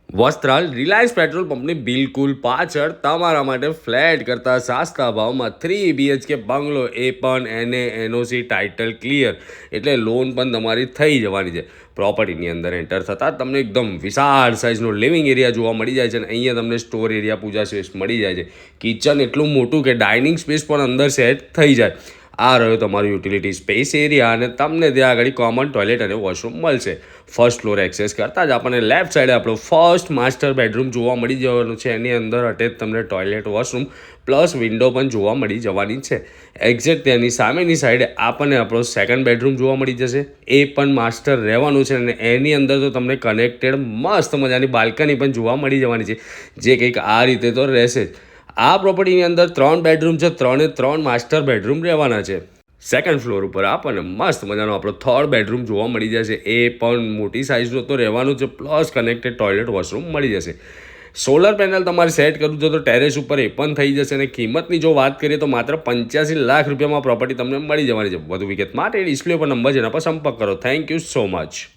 Vastral Reliance petrol પંપની બિલકુલ પાછળ તમારા માટે ફ્લેટ કરતાં સસ્તા ભાવમાં 3 BHK બંગલો, એ પણ એનઓસી ટાઇટલ ક્લિયર, એટલે લોન પણ તમારી થઈ જવાની છે. પ્રોપર્ટીની અંદર એન્ટર થતાં તમને એકદમ વિશાળ સાઇઝનો લિવિંગ એરિયા જોવા મળી જાય છે અને અહીંયા તમને સ્ટોર એરિયા, પૂજા સ્પેસ મળી જાય છે. કિચન એટલું મોટું કે ડાઇનિંગ સ્પેસ પણ અંદર સેટ થઈ જાય. આ રહ્યો તમારું યુટિલિટી સ્પેસ એરિયા અને તમને ત્યાં આગળ કોમન ટોયલેટ અને વોશરૂમ મળશે. ફર્સ્ટ ફ્લોર એક્સેસ કરતાં જ આપણને લેફ્ટ સાઈડે આપણો ફર્સ્ટ માસ્ટર બેડરૂમ જોવા મળી જવાનું છે. એની અંદર અટેચ તમને ટોયલેટ, વોશરૂમ પ્લસ વિન્ડો પણ જોવા મળી જવાની છે. એક્ઝેક્ટ તેની સામેની સાઈડે આપણને આપણો સેકન્ડ બેડરૂમ જોવા મળી જશે. એ પણ માસ્ટર રહેવાનું છે અને એની અંદર તો તમને કનેક્ટેડ મસ્ત મજાની બાલ્કની પણ જોવા મળી જવાની છે, જે કંઈક આ રીતે તો રહેશે જ. આ પ્રોપર્ટીની અંદર 3 બેડરૂમ છે, 3 માસ્ટર બેડરૂમ રહેવાના છે. સેકન્ડ ફ્લોર ઉપર આપણને મસ્ત મજાનો આપણો થર્ડ બેડરૂમ જોવા મળી જશે. એ પણ મોટી સાઇઝનો તો રહેવાનું છે, પ્લસ કનેક્ટેડ ટોયલેટ, વોશરૂમ મળી જશે. સોલર પેનલ તમારે સેટ કરવું છે તો ટેરેસ ઉપર એ પણ થઈ જશે. અને કિંમતની જો વાત કરીએ તો માત્ર 85 લાખ રૂપિયામાં પ્રોપર્ટી તમને મળી જવાની છે. વધુ વિગત માટે ડિસ્પ્લે પર નંબર છે, એના પર સંપર્ક કરો. Thank you so much.